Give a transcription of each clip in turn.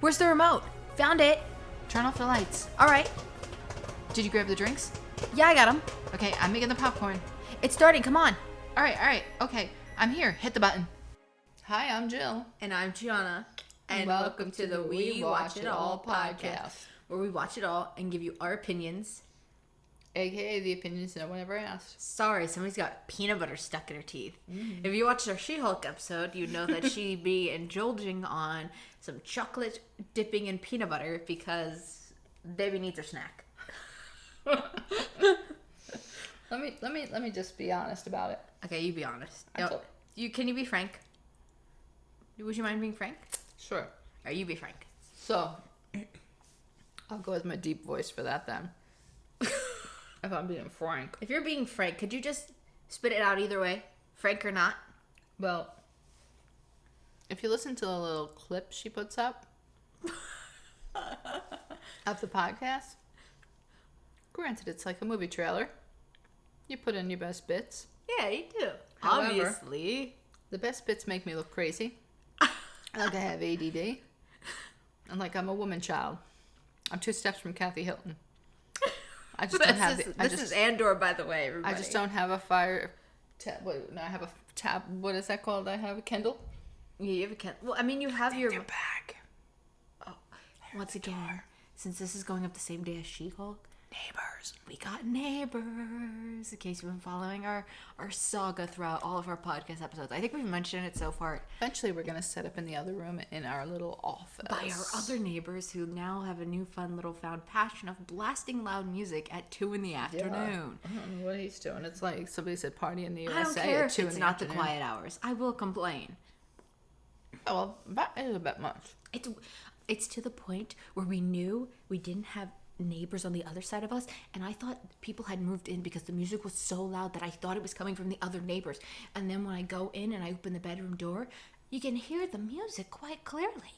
Where's the remote? Found it. Turn off the lights. All right. Did you grab the drinks? Yeah, I got them. Okay, I'm making the popcorn. It's starting. Come on. All right. Okay, I'm here. Hit the button. Hi, I'm Jill. And I'm Gianna. And welcome to the We Watch It All podcast, where we watch it all and give you our opinions. AKA the opinions no one ever asked. Sorry, somebody's got peanut butter stuck in her teeth. Mm-hmm. If you watched our She-Hulk episode, you'd know that she'd be indulging on some chocolate dipping in peanut butter because baby needs her snack. Let me just be honest about it. Okay, you be honest. Can you be frank? Would you mind being frank? Sure. Or you be frank. So, I'll go with my deep voice for that then. If I'm being frank. If you're being frank, could you just spit it out either way? Frank or not? Well, if you listen to the little clip she puts up of the podcast, granted it's like a movie trailer. You put in your best bits. Yeah, you do. However, obviously. The best bits make me look crazy. Like I have ADD. And like I'm a woman child. I'm 2 steps from Kathy Hilton. I just don't have This is Andor, by the way, everybody. I just don't have a fire tab. Wait, no, I have a tab. What is that called? I have a Kindle. Yeah, you have a Kindle. Well, I mean, you have your They're back. Oh, once again, since this is going up the same day as She-Hulk, Neighbors. We got neighbors. In case you've been following our saga throughout all of our podcast episodes, I think we've mentioned it so far. Eventually, we're gonna set up in the other room in our little office by our other neighbors who now have a new fun little found passion of blasting loud music at 2 in the afternoon. Yeah. I don't know what he's doing. It's like somebody said party in the USA. I don't care at 2 if it's not the quiet hours. I will complain. Oh, well, that is a bit much. It's to the point where we knew we didn't have neighbors on the other side of us, and I thought people had moved in because the music was so loud that I thought it was coming from the other neighbors. And then when I go in and I open the bedroom door, you can hear the music quite clearly.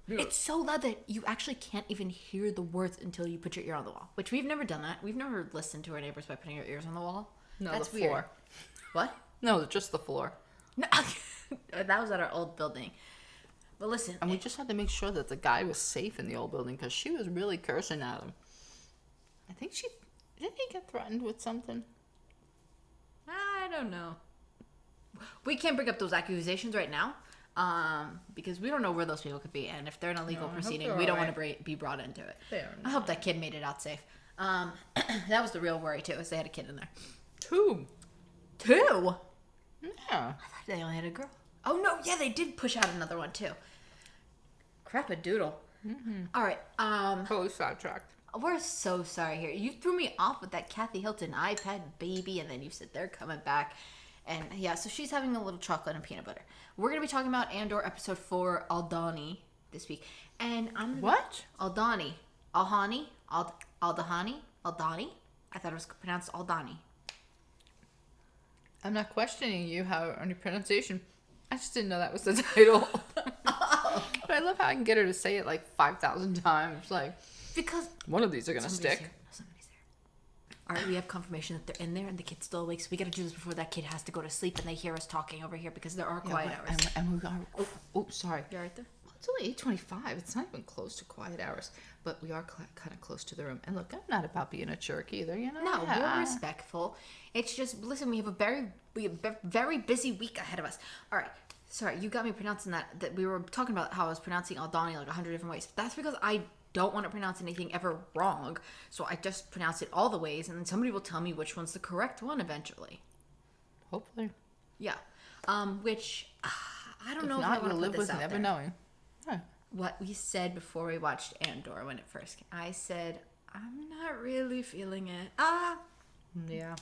It's so loud that you actually can't even hear the words until you put your ear on the wall, which we've never done that. We've never listened to our neighbors by putting our ears on the wall. No, that's the floor. Weird. What? No, just the floor. No, that was at our old building. But listen, and we just had to make sure that the guy was safe in the old building because she was really cursing at him. I think didn't he get threatened with something? I don't know. We can't bring up those accusations right now, because we don't know where those people could be, and if they're in a legal proceeding, we don't want to be brought into it. I hope that kid made it out safe. That was the real worry too, is they had a kid in there. 2. Yeah. I thought they only had a girl. Oh no, yeah, they did push out another one too. Crap-a-doodle. Mm-hmm. All right. Totally sidetracked. We're so sorry here. You threw me off with that Kathy Hilton iPad baby, and then you said they're coming back. And yeah, so she's having a little chocolate and peanut butter. We're going to be talking about Andor episode 4, Aldhani, this week. And I'm What? Aldhani. Aldhani? I thought it was pronounced Aldhani. I'm not questioning you on your pronunciation. I just didn't know that was the title. But I love how I can get her to say it like 5,000 times. Like, because one of these are going to stick. Somebody's there. All right, we have confirmation that they're in there and the kid's still awake. So we got to do this before that kid has to go to sleep and they hear us talking over here because there are quiet hours. And we are... Oh, sorry. You're right there? Well, it's only 8:25. It's not even close to quiet hours. But we are kind of close to the room. And look, I'm not about being a jerk either, you know? No, we're respectful. It's just, listen, we have a very busy week ahead of us. All right. Sorry, you got me pronouncing that we were talking about how I was pronouncing Aldhani like 100 different ways. That's because I don't want to pronounce anything ever wrong. So I just pronounce it all the ways, and then somebody will tell me which one's the correct one eventually. Hopefully. Yeah. Which, I don't know if not, I want to you'll put live this with out never there. knowing. Huh. What we said before we watched Andor when it first came. I said, I'm not really feeling it. Yeah.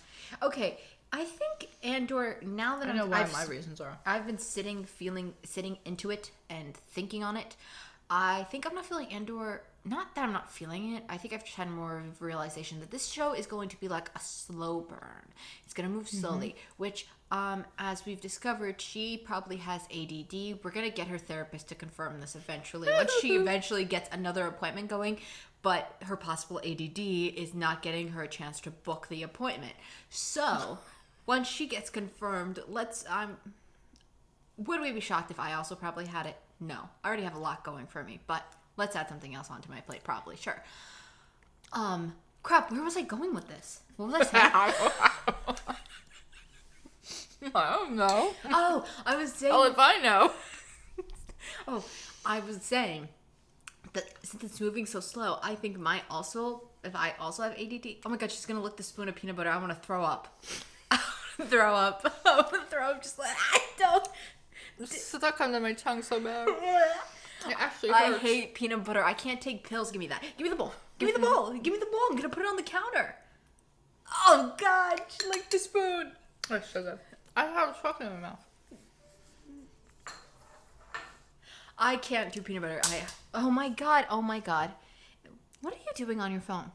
Okay. I think Andor, now that I know why my reasons are. I've been sitting into it and thinking on it. I think I'm not feeling Andor. Not that I'm not feeling it. I think I've just had more of a realization that this show is going to be like a slow burn. It's going to move slowly, which, as we've discovered, she probably has ADD. We're going to get her therapist to confirm this eventually. Once she eventually gets another appointment going, but her possible ADD is not getting her a chance to book the appointment. So... once she gets confirmed, Would we be shocked if I also probably had it? No. I already have a lot going for me, but let's add something else onto my plate, probably. Sure. Crap, where was I going with this? What was I saying? I don't know. Oh, I was saying... Oh, if I know. Oh, I was saying that since it's moving so slow, I think if I also have ADD... Oh my god, she's gonna lick the spoon of peanut butter. I want to throw up. I want to throw up. I want to throw up just like... I don't... It's stuck under my tongue so bad. It actually I hurts. hate peanut butter. I can't take pills. Give me that. Give me the bowl. Give me the bowl. Give me the bowl. I'm gonna put it on the counter. Oh god, she licked the spoon. That's so good. I have chocolate in my mouth. I can't do peanut butter. Oh my god. Oh my god. What are you doing on your phone?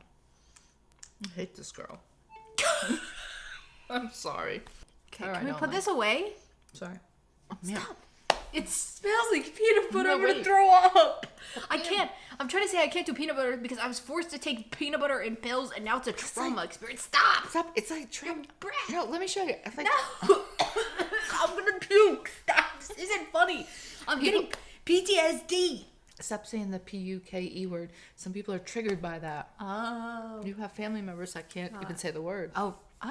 I hate this girl. I'm sorry. Okay, All can we right, put this away? Sorry. Stop. It smells like peanut butter. No, I'm gonna wait. throw up. I can't. I'm trying to say I can't do peanut butter because I was forced to take peanut butter and pills, and now it's a trauma experience. Stop. Stop. It's like trapped. Breath. No, let me show you. It's like, No. I'm gonna puke. Stop. This isn't funny. I'm getting PTSD. Stop saying the P-U-K-E word. Some people are triggered by that. Oh. You have family members that can't even say the word. Oh. I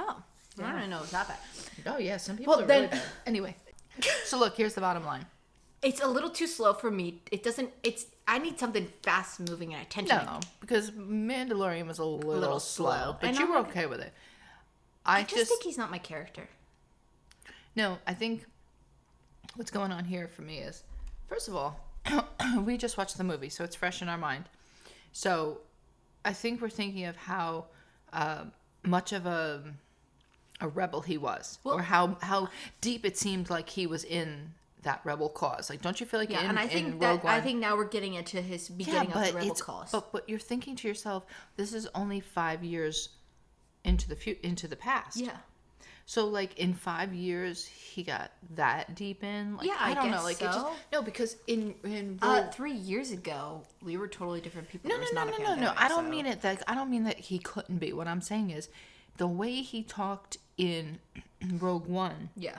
don't know. It's that bad. Oh, yeah. Some people are really bad. Anyway. So, look. Here's the bottom line. It's a little too slow for me. I need something fast moving and attention. No, because Mandalorian was a little slow. But And you I'm were like- okay with it. I just think he's not my character. No, I think what's going on here for me is, first of all, we just watched the movie, so it's fresh in our mind. So I think we're thinking of how much of a rebel he was, Well- or how deep it seemed like he was in that rebel cause. Like, don't you feel like Yeah, in, and I in think Rogue One? I think now we're getting into his beginning of the rebel cause. But you're thinking to yourself, this is only 5 years into the past. Yeah. So, like, in 5 years, he got that deep in? Like, Yeah, I don't guess know. Like, so. it just... No, because in 3 years ago, we were totally different people. No. There was not a I pandemic, don't so- mean it that... I don't mean that he couldn't be. What I'm saying is, the way he talked in Rogue One, Yeah.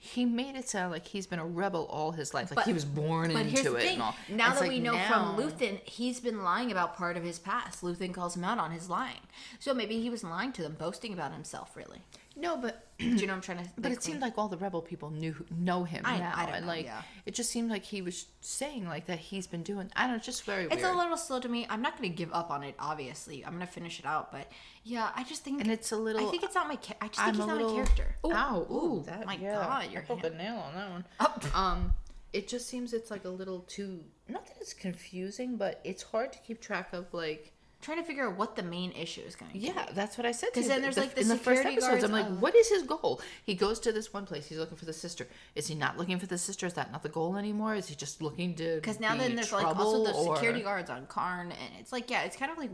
he made it sound like he's been a rebel all his life. Like, But- he was born But here's into the it thing. and all. Now It's that like we know now- from Luthen, he's been lying about part of his past. Luthen calls him out on his lying. So maybe he was lying to them, boasting about himself, really. No, but... Do you know what I'm trying to But it seemed like all the rebel people know him now, I don't and know, like yeah. it just seemed like he was saying like that he's been doing. I don't know, it's just very It's weird. a little slow to me. I'm not going to give up on it, obviously. I'm going to finish it out. But yeah, I just think... And it's a little... I think it's not my... I just think I'm he's a not little... my character. Ow, Ooh, ooh, that, my yeah, God, your I broke a hand. nail on that one. Oh. It just seems it's like a little too... Not that it's confusing, but it's hard to keep track of like... Trying to figure out what the main issue is going to be. Yeah, that's what I said to 'Cause you. then there's, like, the in the first security episodes, guards I'm like, of- what is his goal? He goes to this one place. He's looking for the sister. Is he not looking for the sister? Is that not the goal anymore? Is he just looking to Because now be then there's like trouble, also the or- security guards on Karn, and it's like, yeah, it's kind of like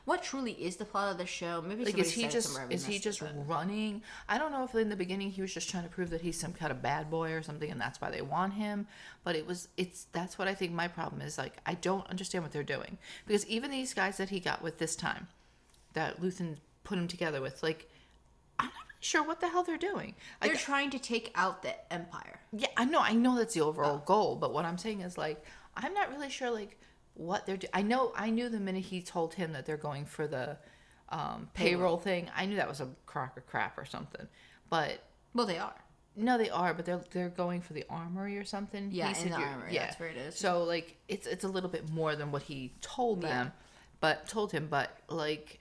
what truly is the plot of the show. Maybe Like, somebody is he said it just somewhere, we is he missed just it, but- running? I don't know if in the beginning he was just trying to prove that he's some kind of bad boy or something, and that's why they want him. But that's what I think my problem is. Like, I don't understand what they're doing, because even these guys that he got with this time, that Luthen put him together with, like, I'm not really sure what the hell they're doing. Like, They're trying to take out the Empire. yeah, I know that's the overall goal, but what I'm saying is, like, I'm not really sure, like, what they're doing. I knew the minute he told him that they're going for the payroll thing, I knew that was a crock of crap or something. But Well, they are. no, they are, but they're going for the armory or something. Yeah, He in said the you're- armory, that's where it is. So, like, it's a little bit more than what he told them, but like,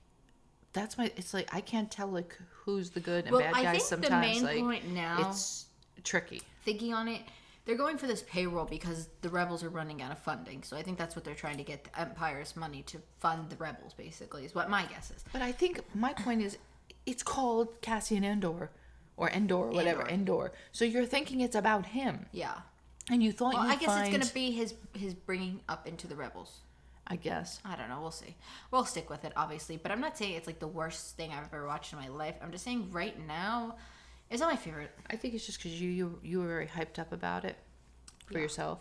that's it's like I can't tell like who's the good and Well, bad I guys think the sometimes. main Like, point now- it's tricky. Thinking on it, they're going for this payroll because the rebels are running out of funding. So I think that's what they're trying to get the Empire's money to fund the rebels. Basically, is what my guess is. But I think my point is, it's called Cassian Andor, or Endor, whatever, Endor. So you're thinking it's about him, Yeah. and you thought Well, you'd I guess find... it's gonna be his bringing up into the rebels. I guess. I don't know. We'll see. We'll stick with it, obviously. But I'm not saying it's like the worst thing I've ever watched in my life. I'm just saying right now, it's not my favorite. I think it's just because you were very hyped up about it for yourself.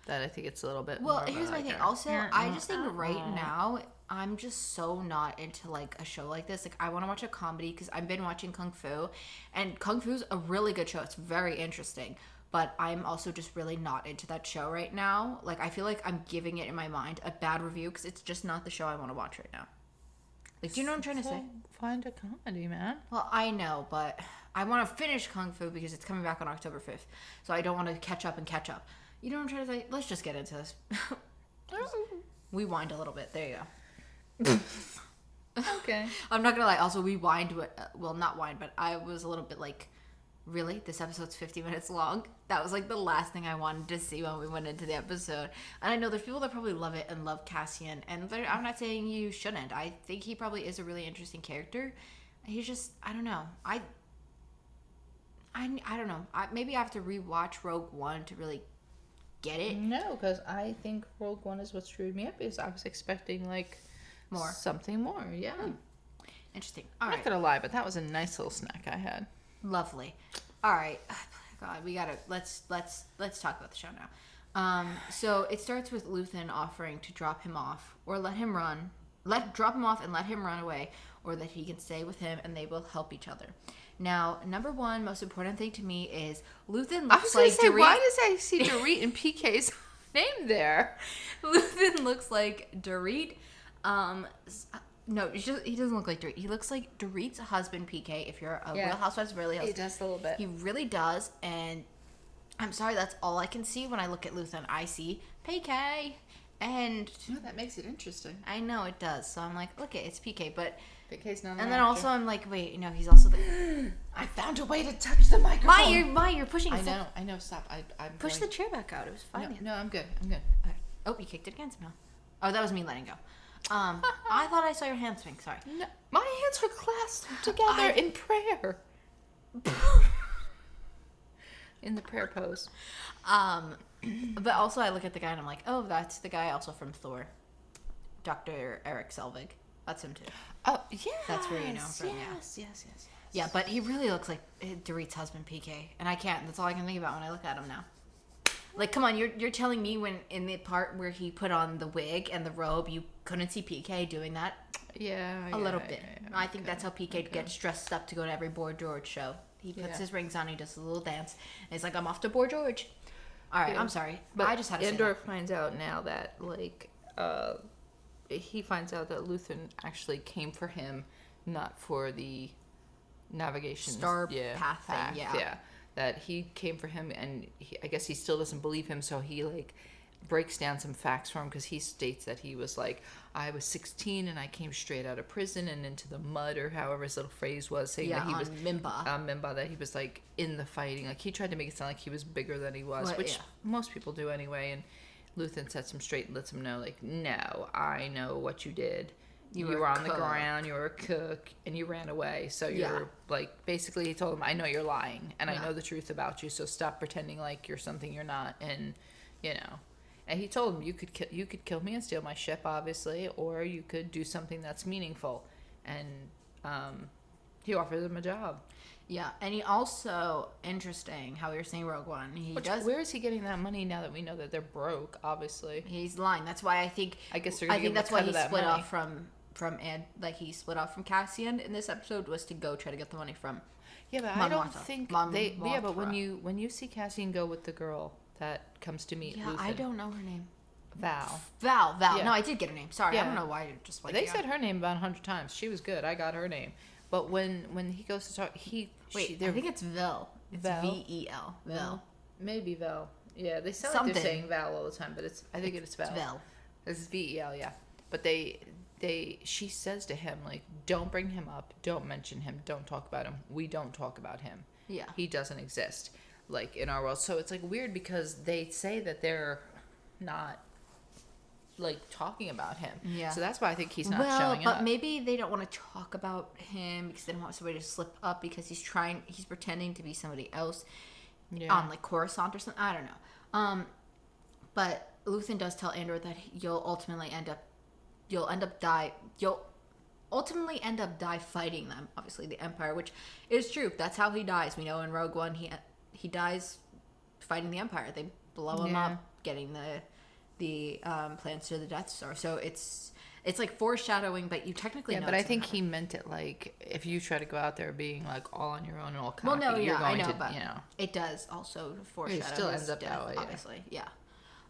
That I think it's a little bit. Well, more of a, here's my like, thing. a- Also, I just think right now, I'm just so not into like a show like this. Like, I want to watch a comedy because I've been watching Kung Fu, and Kung Fu's a really good show. It's very interesting. but I'm also just really not into that show right now. Like, I feel like I'm giving it in my mind a bad review because it's just not the show I want to watch right now. Like, do you know what I'm trying to say? Find a comedy, man. Well, I know, but I want to finish Kung Fu because it's coming back on October 5th. So I don't want to catch up. You know what I'm trying to say? Let's just get into this. We wind a little bit. There you go. Okay. I'm not going to lie. Also, we wind. Well, not wind, but I was a little bit like, really? This episode's 50 minutes long? That was like the last thing I wanted to see when we went into the episode. And I know there's people that probably love it and love Cassian. And I'm not saying you shouldn't. I think he probably is a really interesting character. He's just, I don't know. I don't know. Maybe I have to rewatch Rogue One to really get it. No, because I think Rogue One is what screwed me up. Is I was expecting like something more. Yeah. Interesting. I'm not gonna lie, but that was a nice little snack I had. Lovely. All right. God, we gotta let's talk about the show now. So it starts with Luthen offering to drop him off or drop him off and let him run away, or that he can stay with him and they will help each other. Now, number one, most important thing to me is Luthen looks like Dorit. Why does I see Dorit and PK's name there? Luthen looks like Dorit. No, he doesn't look like Dorit. He looks like Dorit's husband, PK, if you're a Real Housewives of Beverly Hills. He does a little bit. He really does, and I'm sorry, that's all I can see when I look at Luthen. I see PK, and... Oh, that makes it interesting. I know, it does. So I'm like, look, it's PK, but... PK's not an And then actor. also I'm like, wait, no, he's also the... I found a way to touch the microphone. You're pushing it. I know, stop. I'm Push the chair back out. It was fine. No, I'm good. Okay. Oh, you kicked it again somehow. Oh, that was me letting go. I thought I saw your hand swing. Sorry. No, my hands are clasped together in prayer. In the prayer pose. But also I look at the guy and I'm like, oh, that's the guy also from Thor. Dr. Eric Selvig. That's him too. Oh, yeah. That's where you know him from, yes. Yeah, but he really looks like Dorit's husband, PK. And I can't. That's all I can think about when I look at him now. Like, come on, you're telling me when in the part where he put on the wig and the robe, you couldn't see PK doing that? Yeah. A little bit. Yeah, I think that's how PK gets dressed up to go to every Boy George show. He puts his rings on, he does a little dance, and he's like, I'm off to Boy George. All right, I'm sorry. But I just had to say Andor finds out now that, like, he finds out that Luthen actually came for him, not for the navigation Star path thing, yeah. That he came for him, and I guess he still doesn't believe him, so he like breaks down some facts for him, because he states that he was like, I was 16 and I came straight out of prison and into the mud, or however his little phrase was, saying that he was Mimba, that he was like in the fighting. Like, he tried to make it sound like he was bigger than he was, which most people do anyway. And Luthen sets him straight and lets him know, like, no, I know what you did. You were on the ground, you were a cook, and you ran away. So you're, like, basically he told him, I know you're lying, and I know the truth about you, so stop pretending like you're something you're not, and, you know. And he told him, you could kill me and steal my ship, obviously, or you could do something that's meaningful. And he offered him a job. Yeah, and he also, interesting how you're saying Rogue One. Where is he getting that money now that we know that they're broke, obviously? He's lying. That's why I think that's why he split off from he split off from Cassian in this episode, was to go try to get the money from I don't think but when you see Cassian go with the girl that comes to meet Luthen, I don't know her name. Val. Yeah. No, I did get her name. Sorry, I don't know why you're just like... They said her name about 100 times. She was good. I got her name. But when he goes to talk, I think it's Vel. It's Vel. Vel. Maybe Vel. Yeah, they sound like they're saying Val all the time, but I think it's Vel. It's Vel. It's Vel, yeah. But she says to him, like, don't bring him up, don't mention him, don't talk about him. We don't talk about him. Yeah. He doesn't exist, like, in our world. So it's, like, weird because they say that they're not, like, talking about him. Yeah. So that's why I think he's not showing up. But maybe they don't want to talk about him because they don't want somebody to slip up, because he's pretending to be somebody else on, like, Coruscant or something. I don't know. But Luthen does tell Andor that you'll ultimately end up die fighting them, obviously the Empire, which is true. That's how he dies. We know in Rogue One he dies fighting the Empire. They blow him up, getting the the plans to the Death Star. So it's like foreshadowing, but you technically know but I it's think gonna he meant it like if you try to go out there being like all on your own and all well, cocky, no, you're yeah, going I know, to, but you know. it does also foreshadow. It still his ends up death, that way, yeah. obviously, yeah.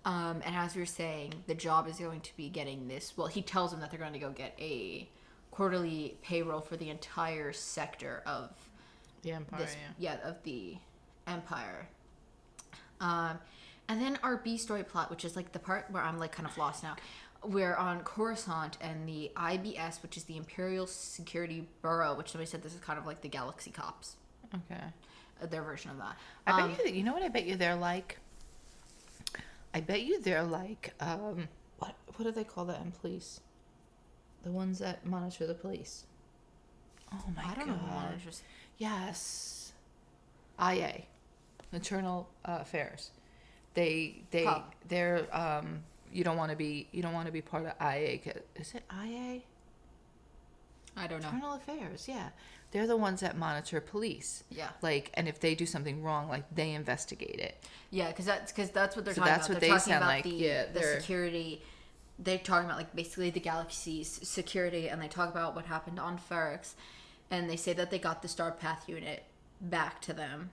And as we were saying, the job is going to be getting this. Well, he tells them that they're going to go get a quarterly payroll for the entire sector of The Empire, this, of the Empire. And then our B story plot, which is like the part where I'm like kind of lost now. We're on Coruscant and the IBS, which is the Imperial Security Bureau, which somebody said this is kind of like the Galaxy Cops. Okay. Their version of that. I bet you know what I bet you they're like? I bet you they're like, what do they call the police? The ones that monitor the police. Oh my god. I don't know who monitors. Yes. IA. Internal Affairs. They're you don't want to be part of IA. Is it IA? I don't know. Internal Affairs, yeah. They're the ones that monitor police. Yeah. Like, and if they do something wrong, like they investigate it. Yeah, because that's what they're So talking that's about. what They're they talking sound about like. the Yeah, the security. They're talking about like basically the galaxy's security, and they talk about what happened on Ferrix, and they say that they got the Star Path unit back to them,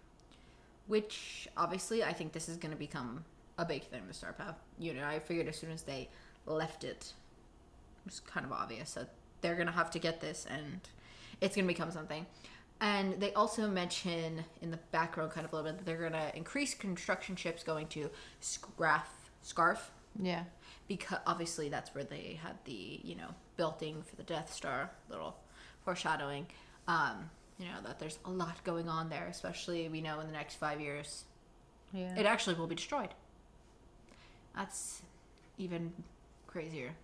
which obviously I think this is going to become a big thing. The Star Path unit. I figured as soon as they left it, it was kind of obvious that they're going to have to get this, and it's going to become something. And they also mention in the background kind of a little bit that they're going to increase construction ships going to Scarf. Yeah. Because obviously that's where they had the, building for the Death Star, little foreshadowing. That there's a lot going on there, especially we know in the next 5 years. Yeah. It actually will be destroyed. That's even crazier.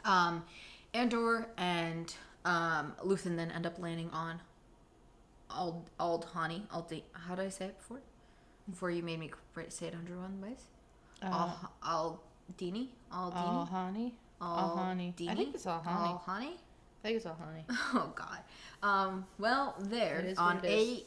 Andor and Luthen then end up landing on Aldhani. How did I say it before? Before you made me say it 101 ways? Aldini? Aldhani? Aldhani. I think it's Aldhani. Aldhani? I think it's Aldhani. Oh, God. Well, there, on Aldhani,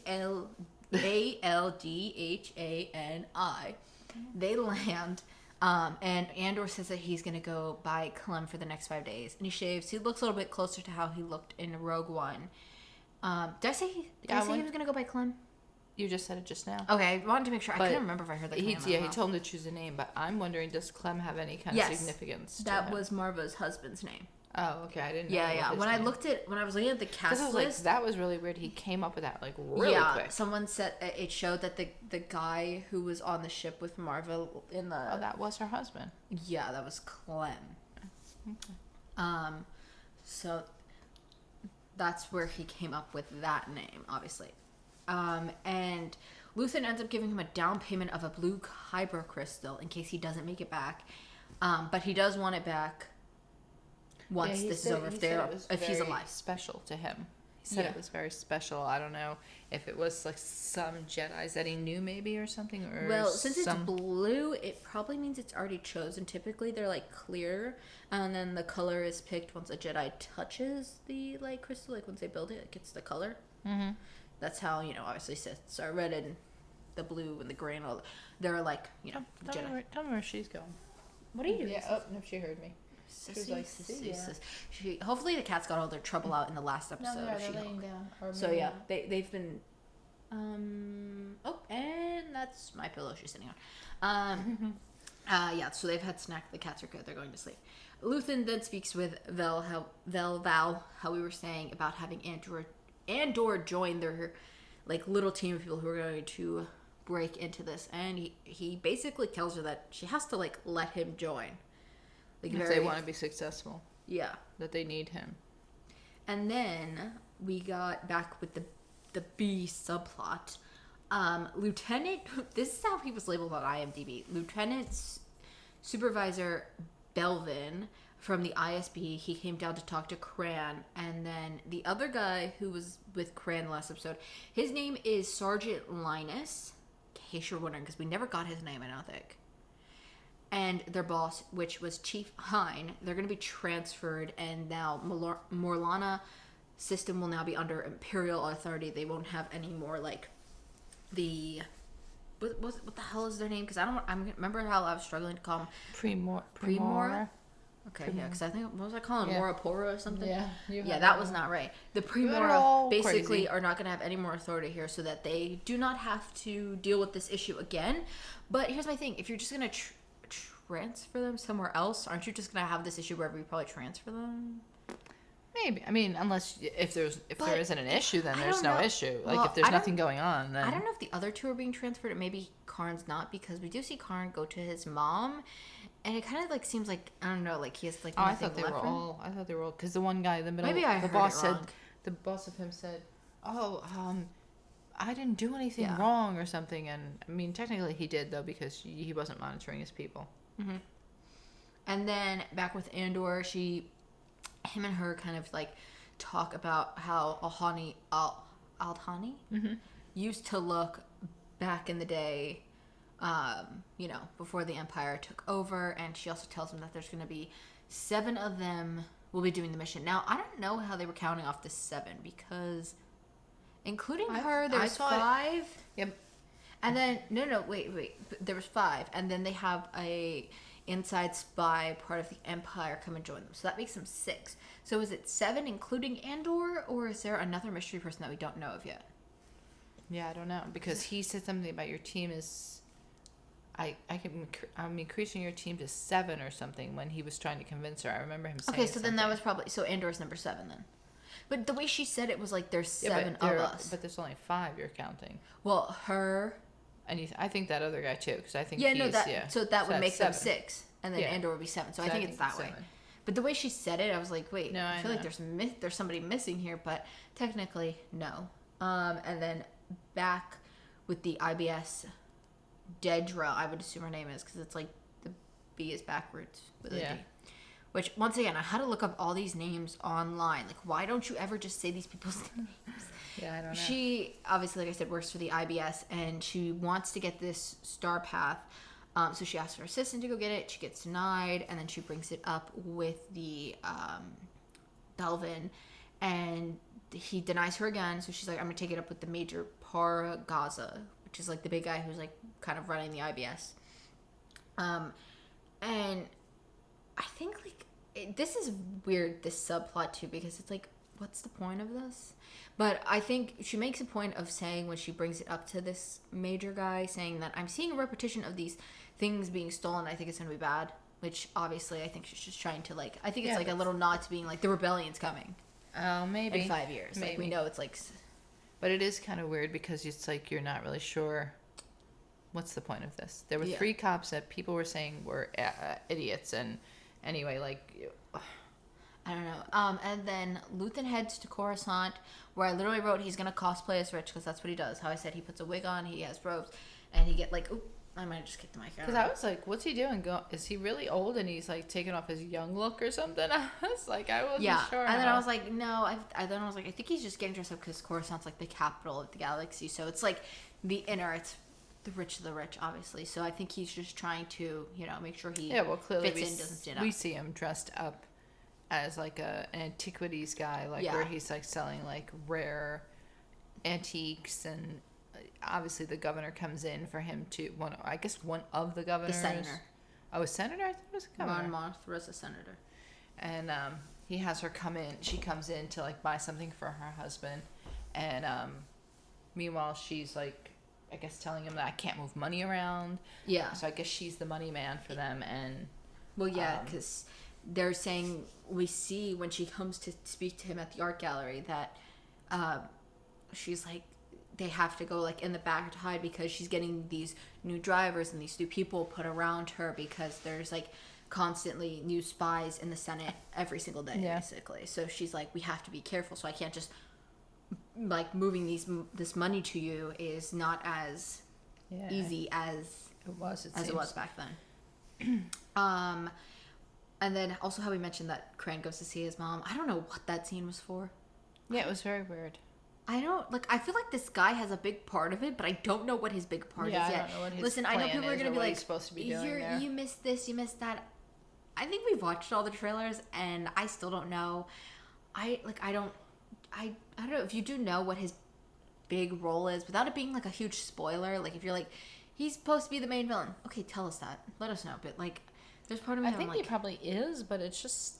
they land, and Andor says that he's going to go by Clem for the next 5 days, and he shaves. He looks a little bit closer to how he looked in Rogue One. Did I say he was going to go by Clem? You just said it just now. Okay, I wanted to make sure. I couldn't remember if I heard that. He told him to choose a name, but I'm wondering, does Clem have any kind of significance? That was Marva's husband's name. Oh, okay. I didn't know. Yeah. When I was looking at the cast list, that was really weird. He came up with that really quick. Someone said it showed that the guy who was on the ship with Marva in the that was her husband. Yeah, that was Clem. Okay. So that's where he came up with that name, obviously. And Luthen ends up giving him a down payment of a blue kyber crystal in case he doesn't make it back. But he does want it back once this is over. If he's alive. Special to him. He said it was very special. I don't know if it was like some Jedis that he knew maybe or something. Since it's blue, it probably means it's already chosen. Typically, they're like clear, and then the color is picked once a Jedi touches the like crystal. Like once they build it, it gets the color. Mm-hmm. That's how obviously Siths are red and the blue and the gray and all. They're like Jedi. Tell me where she's going. What are you doing? Yeah. Oh no, she heard me. Hopefully the cats got all their trouble out in the last episode. No, they're laying down. So yeah, they've been. And that's my pillow she's sitting on. Yeah. So they've had snack. The cats are good. They're going to sleep. Luthen then speaks with Val, how we were saying about having Andor join their like little team of people who are going to break into this, and he basically tells her that she has to like let him join. Like if they want to be successful. Yeah. That they need him. And then we got back with the B subplot. Lieutenant, this is how he was labeled on IMDb. Lieutenant Supervisor Belvin from the ISB, he came down to talk to Kran, and then the other guy who was with Kran last episode, his name is Sergeant Linus, in case you're wondering, because we never got his name, I don't think. And their boss, which was Chief Hine, they're going to be transferred, and now Morlana system will now be under Imperial authority. They won't have any more, like, the what the hell is their name? Because I remember how I was struggling to call them Premora. Okay, yeah, because I think, what was I calling Morapora or something? Yeah, that was not right. The Premora basically are not going to have any more authority here, so that they do not have to deal with this issue again. But here's my thing: if you're just going to transfer them somewhere else, aren't you just going to have this issue wherever you probably transfer them? Maybe. I mean, unless if there isn't an issue, then there's no issue. Like, Well, if there's nothing going on, then I don't know if the other two are being transferred, or maybe Karn's not, because we do see Karn go to his mom, and it kind of like seems like, I don't know, like he has like nothing left for him. I thought they were all, because the one guy in the middle, Maybe I the heard boss it wrong. said, the boss of him said, I didn't do anything wrong or something, and I mean technically he did though, because he wasn't monitoring his people. Mm-hmm. And then back with Andor, him and her kind of like talk about how Aldhani used to look back in the day, before the Empire took over, and she also tells him that there's going to be 7 of them will be doing the mission. Now, I don't know how they were counting off the 7, because including her, there was 5. Yep. And then wait, there was 5, and then they have a inside spy part of the Empire come and join them, so that makes them 6. So is it 7 including Andor, or is there another mystery person that we don't know of yet? Yeah, I don't know, because he said something about your team is, I'm increasing your team to 7 or something when he was trying to convince her. I remember him saying. Okay, so then that was probably Andor's number 7 then. But the way she said it was like there's 7 of us. But there's only 5 you're counting. Well, her. And I think that other guy too, because I think so that would make 7. them 6, and then Andor would be 7. So I think it's that way. 7. But the way she said it, I was like, wait, No, I feel like there's somebody missing here, but technically no. And then back with the IBS Dedra, I would assume her name is, because it's like the B is backwards with a D. Which, once again, I had to look up all these names online. Like, why don't you ever just say these people's names? Yeah, I don't know. She, obviously, like I said, works for the IBS, and she wants to get this star path. So she asks her assistant to go get it. She gets denied, and then she brings it up with the Belvin, and he denies her again. So she's like, I'm going to take it up with the Major Paragaza, which is like the big guy who's like kind of running the IBS. And I think like this is weird, this subplot too, because it's like, what's the point of this? But I think she makes a point of saying, when she brings it up to this major guy, saying that I'm seeing a repetition of these things being stolen. I think it's going to be bad, which obviously I think she's just trying to like, I think it's like a little nod to being like, the rebellion's coming. Oh, maybe. In 5 years. Maybe. Like, we know it's like. But it is kind of weird, because it's like you're not really sure what's the point of this. There were 3 cops that people were saying were idiots, and anyway, like, I don't know. And then Luthen heads to Coruscant, where I literally wrote he's gonna cosplay as Rich, because that's what he does. How I said he puts a wig on, he has robes, and he get like, oop, I might have just kicked the mic out. Because I was like, what's he doing? Is he really old and he's like taking off his young look or something? I was like, I wasn't sure. And then I was like, no. I think he's just getting dressed up because Coruscant's like the capital of the galaxy, so it's like the inner. It's the rich of the rich, obviously. So I think he's just trying to, make sure he clearly fits in, doesn't stand out. We see him dressed up as like an antiquities guy, like where he's like selling like rare antiques, and obviously the governor comes in for him to one of the governors. The senator. Oh, a senator? I thought it was a governor. Mon Mothra's a senator. And he has her come in. She comes in to like buy something for her husband, and meanwhile she's like, I guess, telling him that I can't move money around. Yeah. So I guess she's the money man for them, and well, yeah, because they're saying, we see when she comes to speak to him at the art gallery that she's like, they have to go like in the back to hide, because she's getting these new drivers and these new people put around her, because there's like constantly new spies in the Senate every single day, basically. So she's like, we have to be careful. So I can't just like moving this money to you is not as easy as it was. It was back then. And then also how we mentioned that Kran goes to see his mom. I don't know what that scene was for. Yeah, it was very weird. I feel like this guy has a big part of it, but I don't know what his big part is yet. I don't know what his Listen, I know people are going to be like, supposed to be doing there. You missed this, you missed that. I think we've watched all the trailers, and I still don't know. I don't know if you do know what his big role is, without it being like a huge spoiler. Like, if you're like, He's supposed to be the main villain. Okay, tell us that. Let us know. But like, there's part of me I that think I'm he like, probably is, but it's just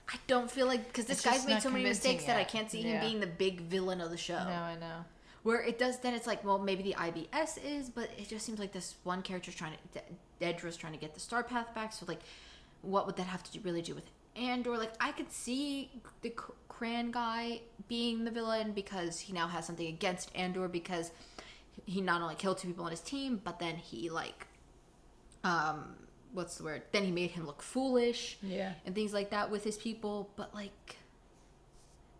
I don't feel like because this It's guy's just made not so many convincing mistakes that I yet. can't see him Yeah. being the big villain of the show. no, I know. Where it does, then it's like, well, maybe the IBS is, but it just seems like this one character's trying to, Dedra's trying to get the Star Path back. So like, what would that have to really do with Andor? Like, I could see the Kran guy being the villain because he now has something against Andor because he not only killed 2 people on his team, but then he like, what's the word? Then he made him look foolish, Yeah. and things like that with his people. But like,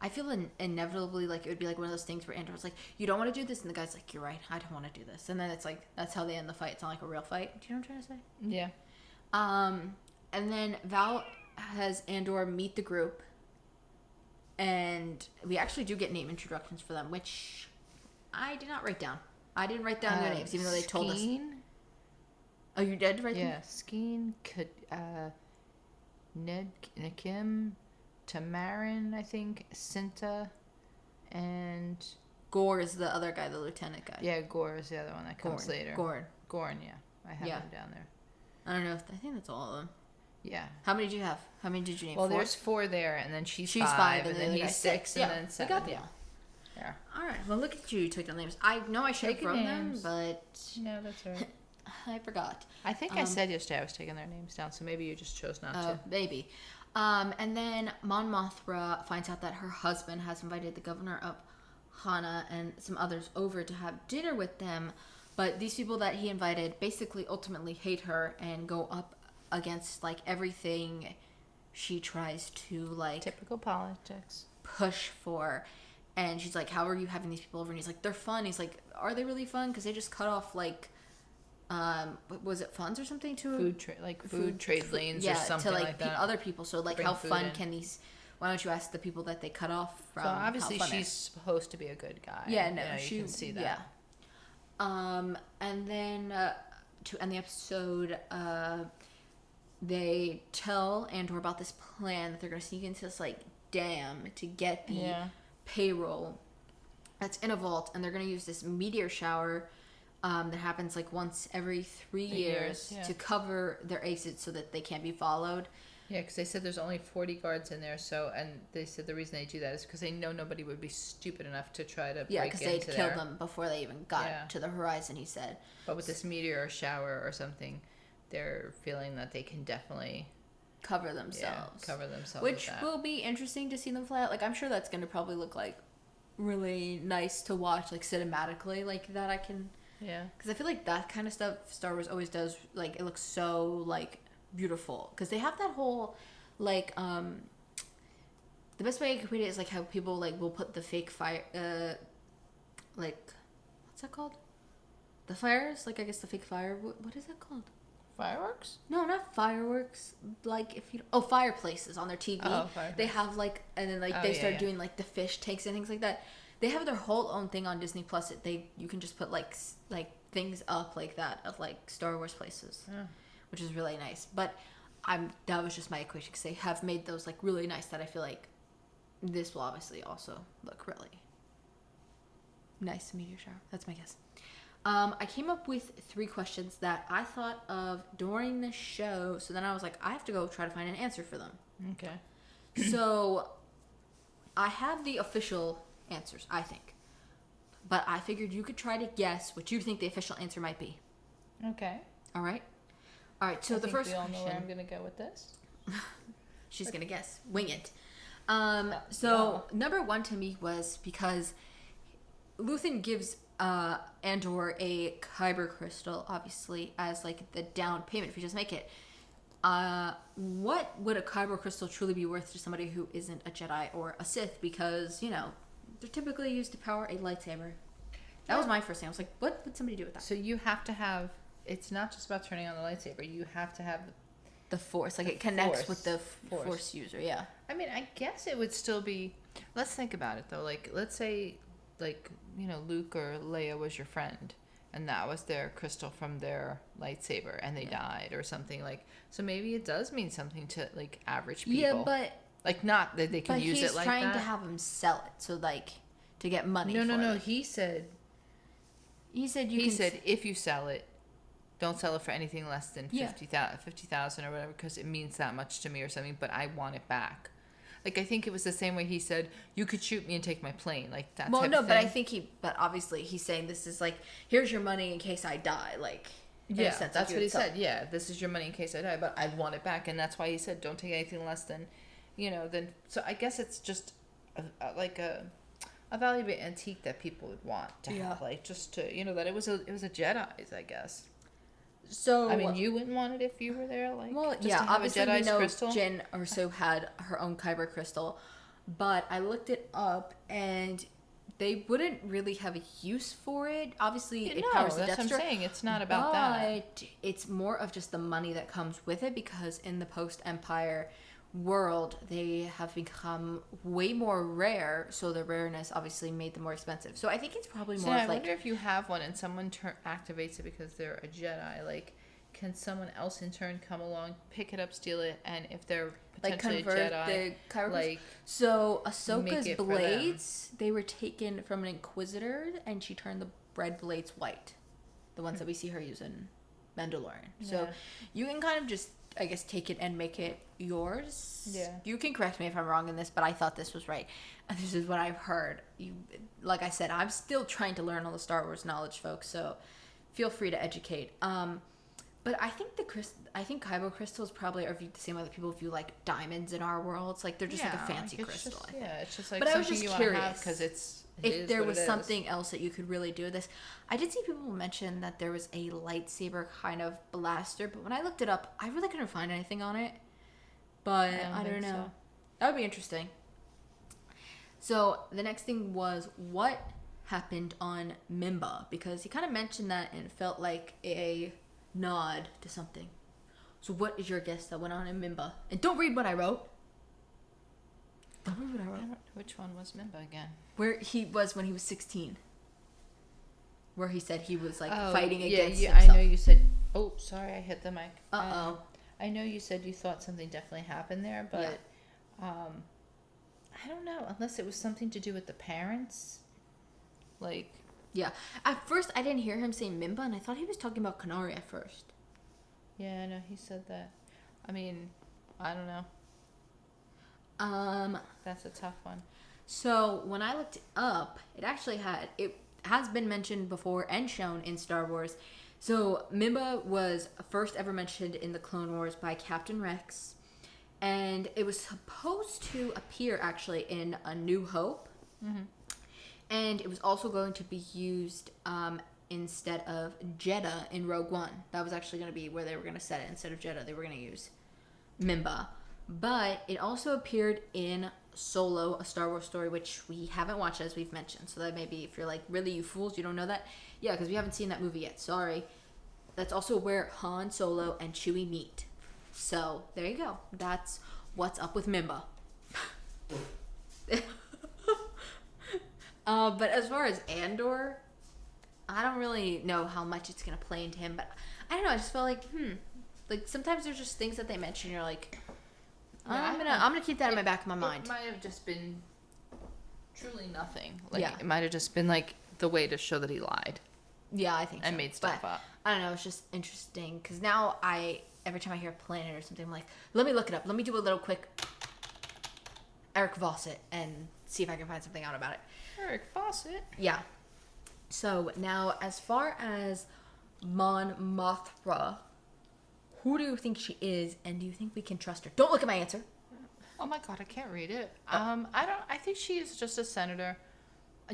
I feel inevitably like it would be like one of those things where Andor's like, you don't want to do this, and the guy's like, you're right, I don't want to do this, and then it's like that's how they end the fight. It's not like a real fight. Do you know what I'm trying to say? Yeah. And then Val has Andor meet the group, and we actually do get name introductions for them, which I did not write down. I didn't write down their names, even though they told us. Skeen? Oh, you did write them? Yeah, Skeen, Ned, Nakim, Tamarin, I think, Cinta, and Gore is the other guy, the lieutenant guy. yeah, Gore is the other one that comes later. Gorn. Yeah, I have him down there. I don't know. I think that's all of them. Yeah. How many do you have? How many did you name? Well, 4? there's 4 there, and then she's 5, five, and the then other he's guy's 6, Yeah, and then 7. I got them Yeah. all. Yeah. All right. Well, look at you. You took down names. I know I should have Taking wrote names. them, but No, that's all right. I forgot. I think I said yesterday I was taking their names down, so maybe you just chose not to. Maybe. And then Mon Mothra finds out that her husband has invited the governor of Hana and some others over to have dinner with them, but these people that he invited basically ultimately hate her and go up against like everything she tries to like Typical politics. push for. And she's like, how are you having these people over? And he's like, they're fun. He's like, are they really fun? Because they just cut off like was it funds or something to food trade lanes or something to like that. other people. So like, Bring how food fun in. can these? Why don't you ask the people that they cut off from? So obviously how fun she's supposed to be a good guy. yeah, no, you can see that. Yeah. And then to end the episode, they tell Andor about this plan that they're gonna sneak into this like dam to get the payroll that's in a vault, and they're gonna use this meteor shower that happens like once every 3 years to cover their exits so that they can't be followed. Yeah, because they said there's only 40 guards in there, and they said the reason they do that is because they know nobody would be stupid enough to try to break into there. Yeah, because they'd killed them before they even got to the horizon, he said. But with this meteor shower or something, they're feeling that they can definitely cover themselves. Which will be interesting to see them fly out. Like, I'm sure that's going to probably look like really nice to watch, like cinematically, like that I can... Yeah. Because I feel like that kind of stuff Star Wars always does, like, it looks so, like, beautiful. Because they have that whole, like, the best way I can put it is, like, how people, like, will put the fake fire, like, what's that called? The fires? Like, I guess the fake fire, what is that called? Fireworks? No, not fireworks. Like, if you... Oh, fireplaces on their TV. Oh, fireplaces. They have, like... And then, like, they start doing, like, the fish tanks and things like that. They have their whole own thing on Disney Plus. You can just put, like things up like that of, like, Star Wars places. Yeah. Which is really nice. But that was just my equation. Because they have made those, like, really nice that I feel like this will obviously also look really nice meteor shower. That's my guess. I came up with 3 questions that I thought of during the show. So then I was like, I have to go try to find an answer for them. Okay. So I have the official answers, I think. But I figured you could try to guess what you think the official answer might be. Okay. All right? All right, so I the think first we all question... know where I'm going to go with this. She's going to guess. Wing it. Number 1 to me was because Luthen gives Andor a kyber crystal, obviously, as like the down payment if he doesn't make it. What would a kyber crystal truly be worth to somebody who isn't a Jedi or a Sith? Because, you know, they're typically used to power a lightsaber. That was my first thing. I was like, what would somebody do with that? So you have to have... It's not just about turning on the lightsaber. You have to have... The Force. Like, it connects with the force user, yeah. I mean, I guess it would still be... Let's think about it, though. Like, let's say, like, you know, Luke or Leia was your friend, and that was their crystal from their lightsaber, and they died or something. Like, so maybe it does mean something to, like, average people. Yeah, but... Like, not that they can use it like that. But he's trying to have him sell it, so, like, to get money No. it. He said He said if you sell it, don't sell it for anything less than Yeah. 50,000 or whatever, because it means that much to me or something, but I want it back. Like, I think it was the same way he said, you could shoot me and take my plane, like that Well, type no, of but I thing. think but obviously he's saying this is like, here's your money in case I die, like. In a Yeah, sense, that's like what he would sell- said. Yeah, this is your money in case I die, but I'd want it back, and that's why he said don't take anything less than, than. So I guess it's just like a valuable antique that people would want to Yeah. have, like just to that it was a Jedi's, I guess. So I mean, you wouldn't want it if you were there, like well, just yeah, to have obviously a we Jedi's know crystal. Jin also had her own kyber crystal, but I looked it up and they wouldn't really have a use for it. Obviously, it powers the that's Death what I'm Star. saying. It's not about that. But it's more of just the money that comes with it, because in the post-Empire world, they have become way more rare, so the rareness obviously made them more expensive. So I think it's probably So more I of like... wonder if you have one and someone activates it because they're a Jedi, like, can someone else in turn come along, pick it up, steal it, and if they're like potentially convert a Jedi, the kyber like, so make Ahsoka's it for blades, they were taken from an Inquisitor, and she turned the red blades white, the ones that we see her use in Mandalorian. So Yeah. you can kind of just, I guess, take it and make it yours. Yeah. You can correct me if I'm wrong in this, but I thought this was right, and this is what I've heard. Like I said, I'm still trying to learn all the Star Wars knowledge, folks. So feel free to educate. But I think I think kyber crystals probably are viewed the same way that people view like diamonds in our worlds. Like they're just like a fancy it's crystal. just- I think. yeah, it's just like But I was something just you want to have curious because if there was something else that you could really do with this. I did see people mention that there was a lightsaber kind of blaster, but when I looked it up, I really couldn't find anything on it. But I don't think know. so. That would be interesting. So the next thing was what happened on Mimba, because he kind of mentioned that and it felt like a nod to something. So what is your guess that went on in Mimba? And don't read what I wrote. Don't read what I I wrote. don't know which one was Mimba again. Where he was when he was 16. Where he said he was like Oh, fighting yeah, against I himself. know you said. Oh, sorry, I hit the mic. Uh-oh. I know you said you thought something definitely happened there, but I don't know, unless it was something to do with the parents. Like, Yeah. At first, I didn't hear him say Mimba, and I thought he was talking about Kanari at first. yeah, no, he said that. I mean, I don't know. That's a tough one. So when I looked it up, it has been mentioned before and shown in Star Wars. So Mimba was first ever mentioned in the Clone Wars by Captain Rex, and it was supposed to appear actually in A New Hope, and it was also going to be used instead of Jeddah in Rogue One. That was actually going to be where they were going to set it. Instead of Jeddah, they were going to use Mimba. But it also appeared in Solo, a Star Wars story, which we haven't watched, as we've mentioned. So that maybe if you're like, really, you fools, you don't know that? Yeah, because we haven't seen that movie yet. Sorry. That's also where Han Solo and Chewie meet. So there you go. That's what's up with Mimba. But as far as Andor, I don't really know how much it's gonna play into him. But I don't know. I just felt like sometimes there's just things that they mention. You're like, Yeah, I'm gonna keep that in my back of my mind. It might have just been truly nothing. Like, Yeah. it might have just been like the way to show that he lied Yeah, I think so. and made stuff But up. I don't know. It's just interesting because now every time I hear planet or something, I'm like, let me look it up. Let me do a little quick Eric Fawcett and see if I can find something out about it. Eric Fawcett. Yeah. So now, as far as Mon Mothra, who do you think she is, and do you think we can trust her? Don't look at my answer. Oh my god, I can't read it. I think she is just a senator.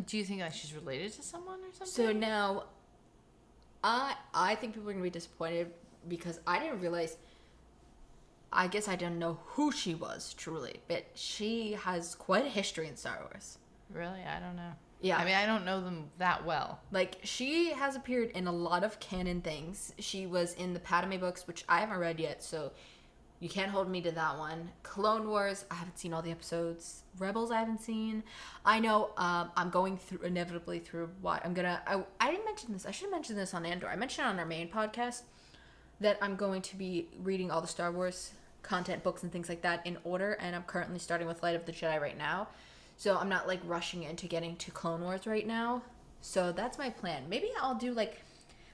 Do you think like she's related to someone or something? So now, I think people are gonna be disappointed because I didn't realize. I guess I didn't know who she was truly, but she has quite a history in Star Wars. Really? I don't know. Yeah. I mean, I don't know them that well. Like, she has appeared in a lot of canon things. She was in the Padme books, which I haven't read yet, so you can't hold me to that one. Clone Wars, I haven't seen all the episodes. Rebels, I haven't seen. I know I'm going inevitably through what I'm gonna... I didn't mention this. I should have mentioned this on Andor. I mentioned it on our main podcast that I'm going to be reading all the Star Wars content, books, and things like that in order, and I'm currently starting with Light of the Jedi right now. So I'm not, like, rushing into getting to Clone Wars right now. So that's my plan. Maybe I'll do, like,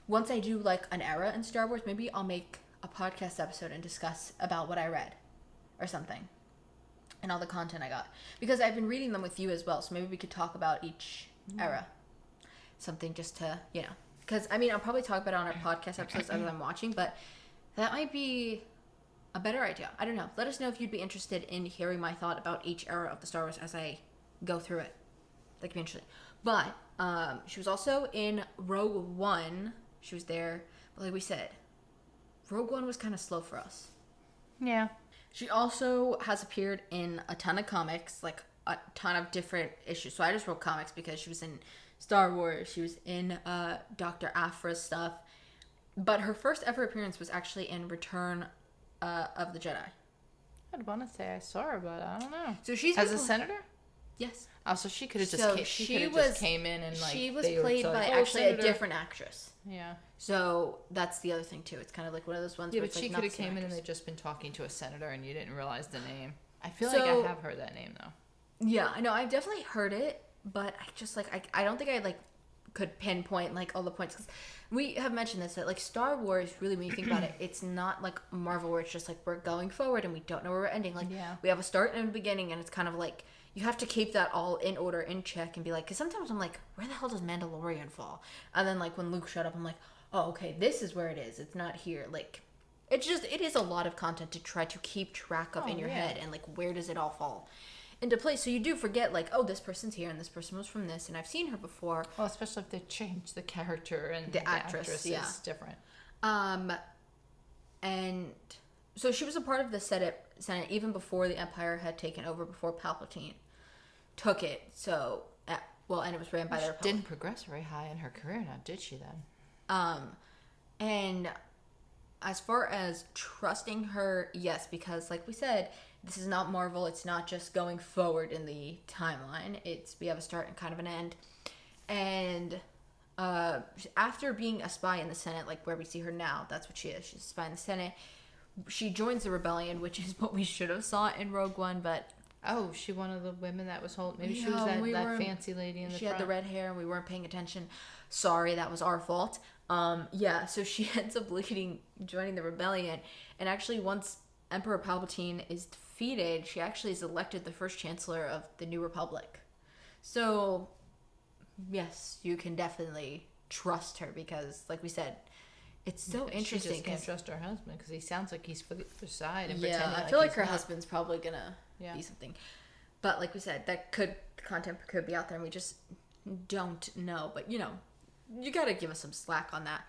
once I do like an era in Star Wars, maybe I'll make a podcast episode and discuss about what I read or something and all the content I got, because I've been reading them with you as well, so maybe we could talk about each era, something just to, you know, because I mean I'll probably talk about it on our podcast episodes as I'm watching, but that might be a better idea. I don't know. Let us know if you'd be interested in hearing my thought about each era of the Star Wars as I go through it. That could be interesting. But she was also in Rogue One. She was there, but like we said, Rogue One was kind of slow for us. Yeah. She also has appeared in a ton of comics, like a ton of different issues. So I just wrote comics because she was in Star Wars. She was in Dr. Aphra's stuff. But her first ever appearance was actually in Return of the Jedi. I'd want to say I saw her, but I don't know. So she's as a senator? Yes. Oh, so she could have just So just came in and like she was they were played like, by "Oh, actually senator." a different actress. Yeah. So that's the other thing too. It's kind of like one of those ones. Yeah, where but it's she like could not have the same came in and actress. they'd just been talking to a senator and you didn't realize the name. I feel So- like I have heard that name though. Yeah, I know. I've definitely heard it, but I just like I don't think I like could pinpoint like all the points, because we have mentioned this, that like Star Wars, really when you think about it, it's not like Marvel where it's just like we're going forward and we don't know where we're ending. Like Yeah. we have a start and a beginning, and it's kind of like you have to keep that all in order, in check, and be like, because sometimes I'm like, where the hell does Mandalorian fall? And then like when Luke showed up, I'm like, oh okay, this is where it is. It's not here. Like it is a lot of content to try to keep track of in your head, and like where does it all fall into place. So you do forget like, oh, this person's here and this person was from this and I've seen her before. Well, especially if they change the character and The actress, yeah. is different. And so she was a part of the Senate even before the Empire had taken over, before Palpatine took it. So and it was ran by the She Republic. didn't progress very high in her career now, did she then? And as far as trusting her, yes, because like we said, this is not Marvel. It's not just going forward in the timeline. We have a start and kind of an end. And after being a spy in the Senate, like where we see her now, that's what she is. She's a spy in the Senate. She joins the rebellion, which is what we should have saw in Rogue One, but Oh, she one of the women that was holding. Maybe she Yeah, was we that were- fancy lady in the she front. had the red hair and we weren't paying attention. Sorry, that was our fault. Yeah, so she ends up joining the rebellion, and actually once Emperor Palpatine is defeated, she actually is elected the first chancellor of the New Republic. So yes, you can definitely trust her, because like we said, it's so She interesting. just can't 'Cause- trust her husband because he sounds like he's for the other side and yeah, pretending I feel like he's her not. husband's probably gonna Yeah. be something. But like we said, content could be out there and we just don't know. But you know, you gotta give us some slack on that.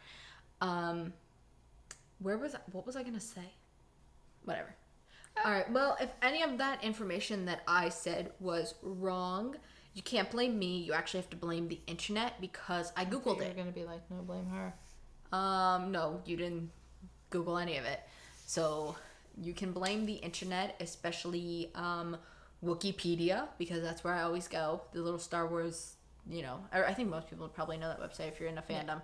What was I gonna say? Whatever. Alright, well, if any of that information that I said was wrong, you can't blame me. You actually have to blame the internet, because I googled You're it. gonna be like, no, blame her. No, you didn't Google any of it. So you can blame the internet, especially Wikipedia, because that's where I always go. The little Star Wars, I think most people probably know that website if you're in a fandom.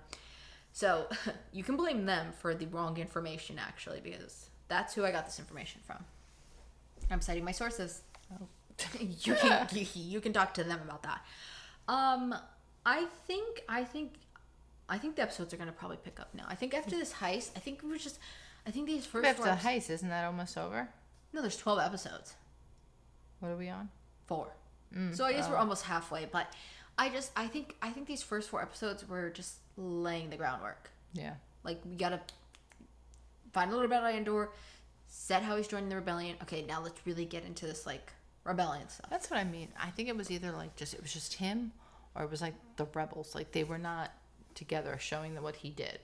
So you can blame them for the wrong information, actually, because that's who I got this information from. I'm citing my sources. Oh. You can talk to them about that. I think the episodes are gonna probably pick up now. I think after this heist, I think these first After four the heist, isn't that almost over? No, there's 12 episodes. What are we on? 4. So I guess we're almost halfway, but I think these first 4 episodes were just laying the groundwork. Yeah. Like, we gotta find a little bit about Andor, set how he's joining the rebellion. Okay, now let's really get into this like rebellion stuff. That's what I mean. I think it was either like it was just him, or it was like the rebels. Like they were not together showing what he did.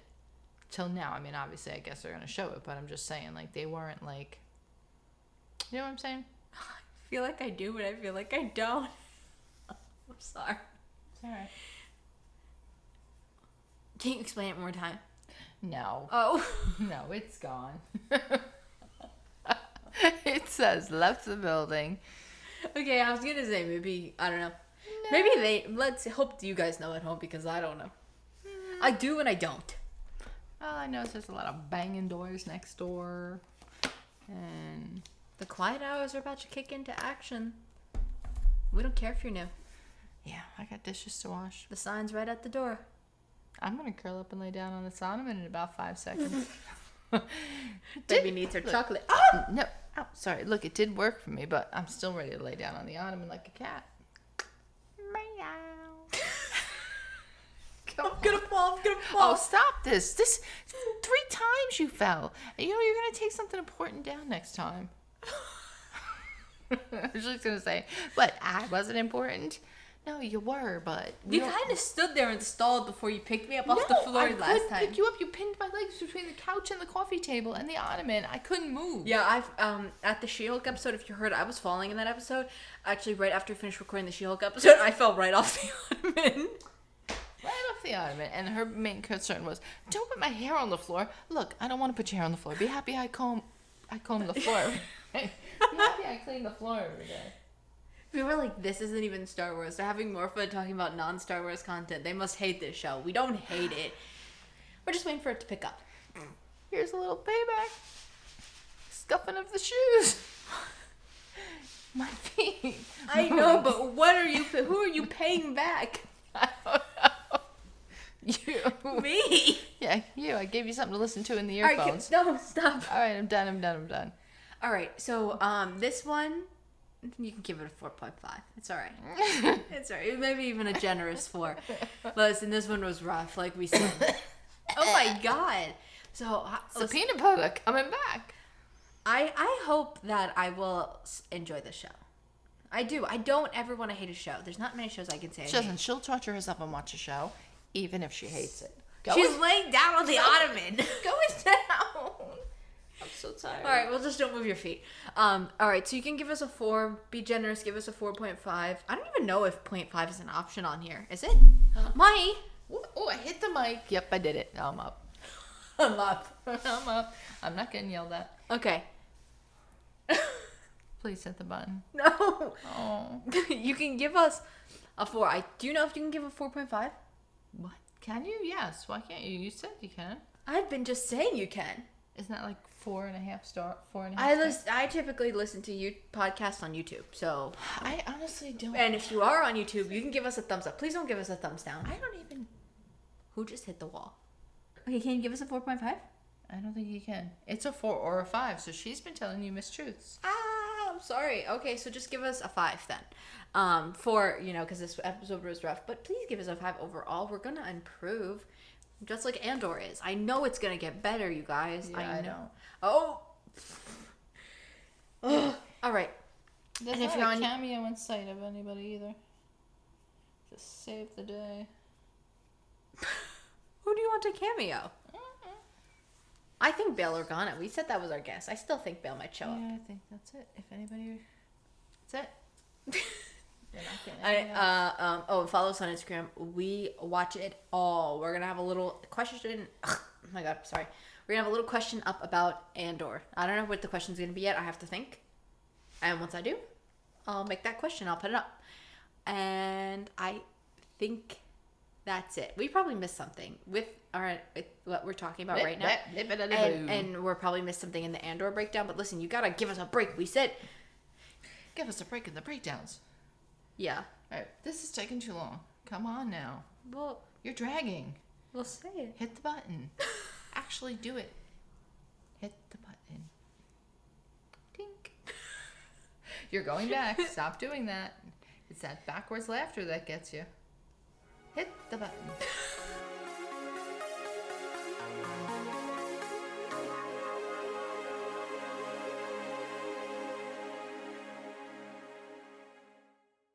Till now, I mean, obviously, I guess they're gonna show it, but I'm just saying, like they weren't like. You know what I'm saying? I feel like I do, but I feel like I don't. I'm sorry. It's all right. Can you explain it one more time? No. Oh. No, it's gone. It says left the building. Okay, I was gonna say maybe, I don't know. Maybe let's hope you guys know at home, because I don't know. I do and I don't. All I know is there's a lot of banging doors next door. And The quiet hours are about to kick into action. We don't care if you're new. yeah, I got dishes to wash. The sign's right at the door. I'm gonna curl up and lay down on this ottoman in about 5 seconds. Baby needs her chocolate. Oh! No. Oh, sorry. Look, it did work for me, but I'm still ready to lay down on the ottoman like a cat. Meow. I'm gonna fall. Oh, stop this. This 3 times you fell. And you're going to take something important down next time. I was just going to say, but I wasn't important. No, you were, but... You kind of stood there and stalled before you picked me up off the floor last time. I couldn't pick you up. You pinned my legs between the couch and the coffee table and the ottoman. I couldn't move. Yeah, I've at the She-Hulk episode, if you heard, I was falling in that episode. Actually, right after we finished recording the She-Hulk episode, I fell right off the ottoman. Right off the ottoman. And her main concern was, don't put my hair on the floor. Look, I don't want to put your hair on the floor. Be happy I comb the floor. Be happy I clean the floor every day. We were like, this isn't even Star Wars. They're having more fun talking about non-Star Wars content. They must hate this show. We don't hate it. We're just waiting for it to pick up. Here's a little payback. Scuffing of the shoes. My feet. I know, but who are you paying back? I don't know. You. Me? Yeah, you. I gave you something to listen to in the All earphones. right, no, stop. All right, I'm done. All right, so this one, you can give it a 4.5. It's all right. It's all right. Maybe even a generous 4. Listen, this one was rough, like we said. Oh my god. So the peanut butter coming back. I hope that I will enjoy this show. I do. I don't ever want to hate a show. There's not many shows I can say. She'll torture herself and watch a show, even if she hates it. She's laying down on the ottoman. Going down. I'm so tired. All right, well, just don't move your feet. All right, so you can give us a 4. Be generous. Give us a 4.5. I don't even know if 0.5 is an option on here. Is it? Mike. Oh, I hit the mic. Yep, I did it. Now I'm up. I'm up. I'm up. I'm not getting yelled at. Okay. Please hit the button. No. Oh. You can give us a 4. Do you know if you can give a 4.5? What? Can you? Yes. Why can't you? You said you can. I've been just saying you can. Isn't that like 4.5 star? 4.5. I typically listen to podcasts on YouTube, so I honestly don't. And if you are on YouTube, you can give us a thumbs up. Please don't give us a thumbs down. I don't even. Who just hit the wall? Okay, can you give us a 4.5? I don't think you can. It's a 4 or a 5, so she's been telling you mistruths. I'm sorry. Okay, so just give us a 5 then. Because this episode was rough, but please give us a 5 overall. We're gonna improve. Just like Andor is. I know it's going to get better, you guys. Yeah, I know. Oh. All right. There's not a cameo in sight of anybody either. Just save the day. Who do you want to cameo? I think Bail Organa. We said that was our guess. I still think Bail might show up. Yeah, I think that's it. If anybody... That's it. And follow us on Instagram. We watch it all. We're gonna have a little question. Oh my god, sorry. We're gonna have a little question up about Andor. I don't know what the question's gonna be yet. I have to think. And once I do, I'll make that question. I'll put it up. And I think that's it. We probably missed something with what we're talking about right now. And we're probably missed something in the Andor breakdown. But listen, you gotta give us a break. We said, give us a break in the breakdowns. Yeah. All right, this is taking too long. Come on now. Well, you're dragging. We'll say it. Hit the button. Actually do it. Hit the button. Tink. You're going back. Stop doing that. It's that backwards laughter that gets you. Hit the button.